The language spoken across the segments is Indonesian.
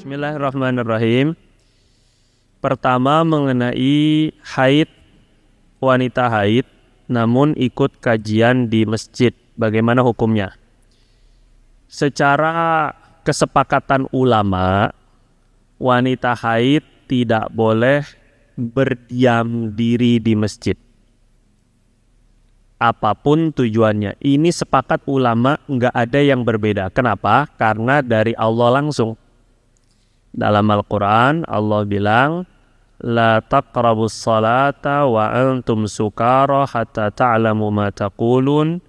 Bismillahirrahmanirrahim. Pertama mengenai haid, wanita haid namun ikut kajian di masjid, bagaimana hukumnya? Secara kesepakatan ulama, wanita haid tidak boleh berdiam diri di masjid. Apapun tujuannya, ini sepakat ulama, nggak ada yang berbeda. Kenapa? Karena dari Allah langsung. Dalam Al-Quran Allah bilang, la taqrabus salata wa antum sukara hatta ta'lamu ma taqulun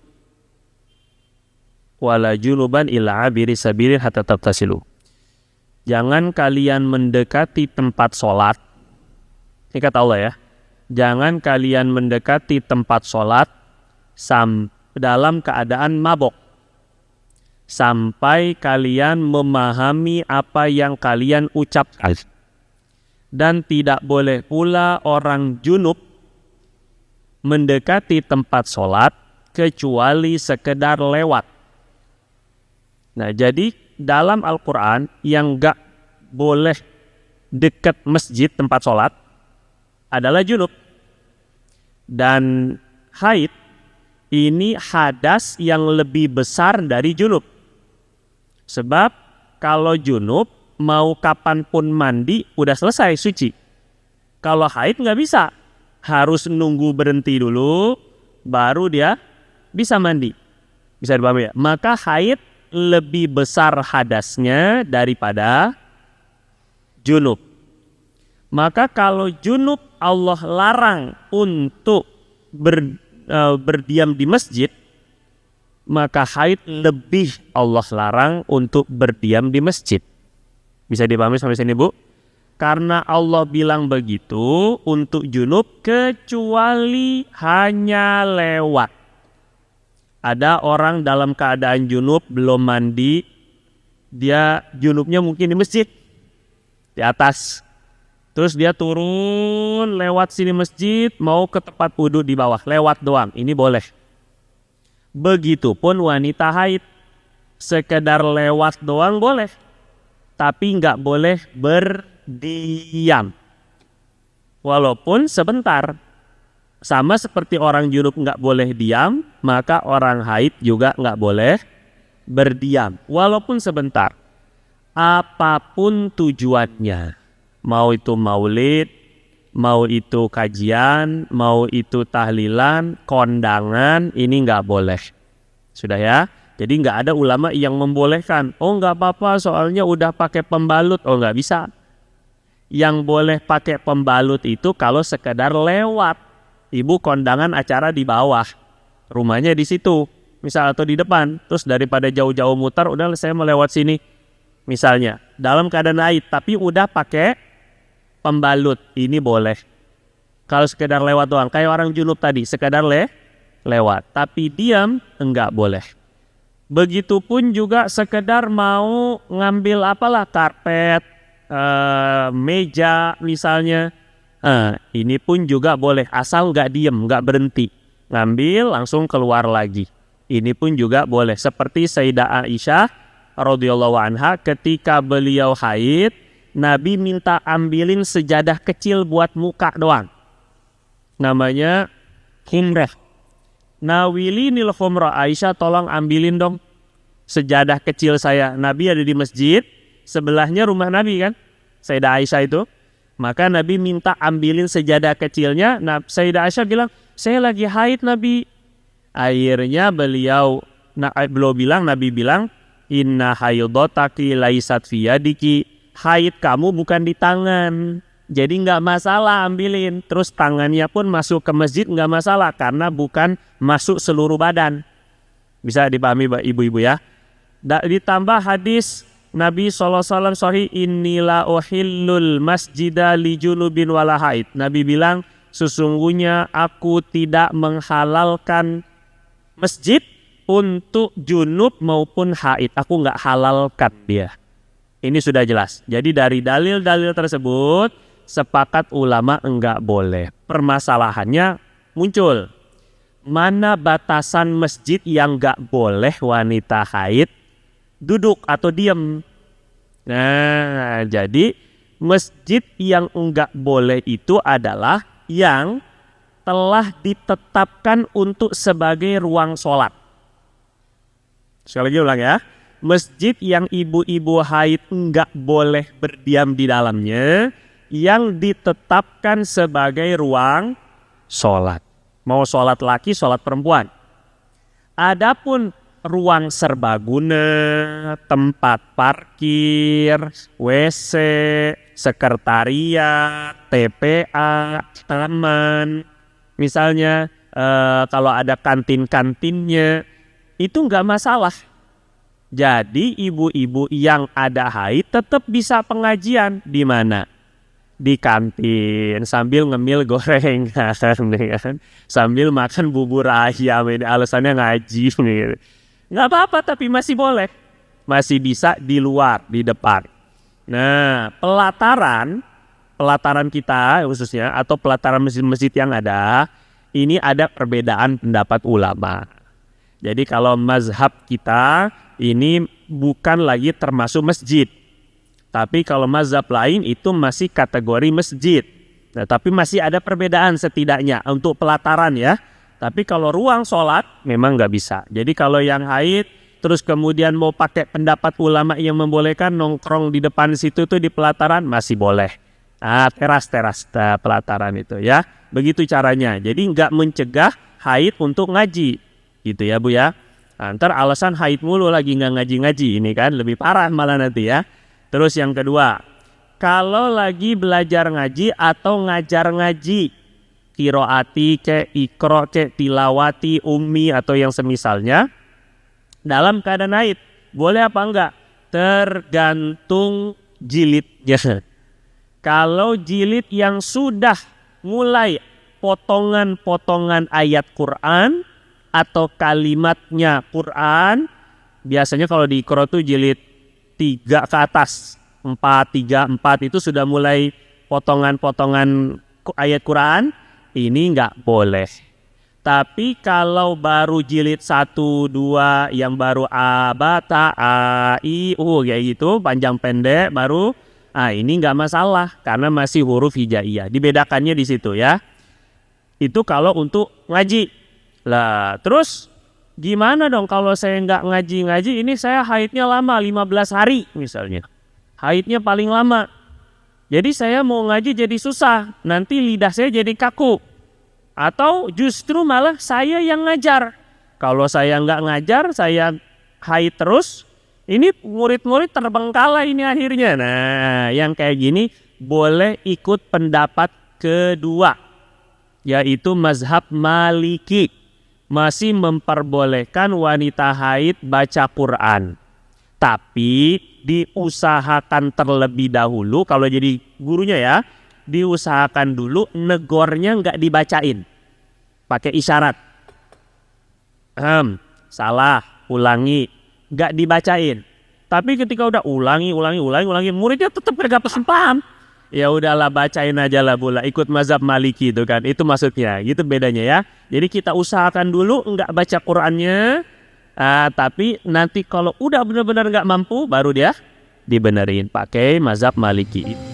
wala junuban illa abiri sabilin hatta tabtasilu. Jangan kalian mendekati tempat sholat. Ini kata Allah ya. Jangan kalian mendekati tempat sholat dalam keadaan mabok, sampai kalian memahami apa yang kalian ucapkan. Dan tidak boleh pula orang junub mendekati tempat sholat kecuali sekedar lewat. Nah, jadi dalam Al-Quran yang gak boleh dekat masjid tempat sholat adalah junub. Dan haid ini hadas yang lebih besar dari junub. Sebab kalau junub mau kapanpun mandi udah selesai suci. Kalau haid nggak bisa, harus nunggu berhenti dulu baru dia bisa mandi. Bisa dipahami ya? Maka haid lebih besar hadasnya daripada junub. Maka kalau junub Allah larang untuk berdiam di masjid, maka haid lebih Allah larang untuk berdiam di masjid. Bisa dipahami sampai sini, Bu? Karena Allah bilang begitu untuk junub kecuali hanya lewat. Ada orang dalam keadaan junub belum mandi, dia junubnya mungkin di masjid, di atas. Terus dia turun lewat sini masjid, mau ke tempat wudhu di bawah, lewat doang. Ini boleh. Begitupun wanita haid, sekedar lewat doang boleh, tapi nggak boleh berdiam, walaupun sebentar. Sama seperti orang junub nggak boleh diam, maka orang haid juga nggak boleh berdiam, walaupun sebentar. Apapun tujuannya, mau itu maulid, mau itu kajian, mau itu tahlilan, kondangan, ini nggak boleh. Sudah ya? Jadi nggak ada ulama yang membolehkan. Oh nggak apa-apa soalnya udah pakai pembalut. Oh nggak bisa. Yang boleh pakai pembalut itu kalau sekedar lewat. Ibu kondangan acara di bawah, rumahnya di situ, misal atau di depan. Terus daripada jauh-jauh mutar, udah saya mau lewat sini. Misalnya, dalam keadaan haid, tapi udah pakai pembalut, ini boleh. Kalau sekedar lewat doang, kayak orang junub tadi, sekedar lewat, tapi diam enggak boleh. Begitupun juga sekedar mau ngambil apalah, karpet, meja misalnya, ini pun juga boleh, asal enggak diam, enggak berhenti, ngambil langsung keluar lagi. Ini pun juga boleh. Seperti Sayyidah Aisyah radhiyallahu anha, ketika beliau haid, Nabi minta ambilin sejadah kecil buat muka doang. Namanya khumrah. Nawilinil khumrah, Aisyah tolong ambilin dong sejadah kecil saya. Nabi ada di masjid, sebelahnya rumah Nabi kan, Sayyidah Aisyah itu. Maka Nabi minta ambilin sejadah kecilnya. Nah, Sayyidah Aisyah bilang, saya lagi haid Nabi. Akhirnya Nabi bilang, inna haidotaki laisat fiyadiki, haid kamu bukan di tangan, jadi nggak masalah ambilin. Terus tangannya pun masuk ke masjid nggak masalah, karena bukan masuk seluruh badan. Bisa dipahami ibu-ibu ya. Ditambah hadis Nabi SAW sahih, innila uhillul masjida li junubin wala haid. Nabi bilang, sesungguhnya aku tidak menghalalkan masjid untuk junub maupun haid. Aku nggak halalkan dia. Ini sudah jelas. Jadi dari dalil-dalil tersebut, sepakat ulama enggak boleh. Permasalahannya muncul. Mana batasan masjid yang enggak boleh wanita haid duduk atau diam? Nah, jadi masjid yang enggak boleh itu adalah yang telah ditetapkan untuk sebagai ruang sholat. Sekali lagi ulang ya. Masjid yang ibu-ibu haid enggak boleh berdiam di dalamnya, yang ditetapkan sebagai ruang sholat. Mau sholat laki, sholat perempuan. Adapun ruang serbaguna, tempat parkir, WC, sekretariat, TPA, taman, misalnya kalau ada kantin-kantinnya, itu nggak masalah. Jadi ibu-ibu yang ada haid tetap bisa pengajian di mana? Di kantin sambil ngemil gorengan, kan? Sambil makan bubur ayam, ini alasannya ngaji, gitu. Nggak apa-apa, tapi masih boleh, masih bisa di luar, di depan. Nah, pelataran kita khususnya atau pelataran masjid-masjid yang ada, ini ada perbedaan pendapat ulama. Jadi kalau mazhab kita ini bukan lagi termasuk masjid. Tapi kalau mazhab lain itu masih kategori masjid. Nah, tapi masih ada perbedaan setidaknya untuk pelataran ya. Tapi kalau ruang sholat memang nggak bisa. Jadi kalau yang haid terus kemudian mau pakai pendapat ulama yang membolehkan nongkrong di depan situ tuh di pelataran masih boleh. Nah, teras pelataran itu ya. Begitu caranya. Jadi nggak mencegah haid untuk ngaji. Gitu ya Bu ya. Nah, ntar alasan haid mulu lagi nggak ngaji-ngaji, ini kan lebih parah malah nanti ya. Terus yang kedua, kalau lagi belajar ngaji atau ngajar ngaji, kiroati, ikro, tilawati, ummi atau yang semisalnya, dalam keadaan haid, boleh apa enggak? Tergantung jilidnya. Kalau jilid yang sudah mulai potongan-potongan ayat Quran atau kalimatnya Quran, biasanya kalau di Iqra tuh jilid 3 ke atas, 4, 3, 4 itu sudah mulai potongan-potongan ayat Quran, ini nggak boleh. Tapi kalau baru jilid 1, 2 yang baru a, ba, ta, a, i, u kayak gitu, panjang pendek baru, ini nggak masalah karena masih huruf hijaiyah. Dibedakannya di situ ya. Itu kalau untuk ngaji. Lah, terus gimana dong kalau saya nggak ngaji-ngaji, ini saya haidnya lama, 15 hari misalnya. Haidnya paling lama. Jadi saya mau ngaji jadi susah, nanti lidah saya jadi kaku. Atau justru malah saya yang ngajar. Kalau saya nggak ngajar, saya haid terus, ini murid-murid terbengkalai ini akhirnya. Nah, yang kayak gini boleh ikut pendapat kedua, yaitu mazhab Maliki. Masih memperbolehkan wanita haid baca Quran. Tapi diusahakan terlebih dahulu, kalau jadi gurunya ya, diusahakan dulu negornya nggak dibacain. Pakai isyarat. Salah, ulangi. Nggak dibacain. Tapi ketika udah ulangi, muridnya tetap nggak paham. Ya udahlah, bacain aja lah bola, ikut mazhab Maliki itu kan, itu maksudnya, gitu bedanya ya. Jadi kita usahakan dulu enggak baca Qurannya, tapi nanti kalau udah benar-benar enggak mampu, baru dia dibenerin pakai mazhab Maliki.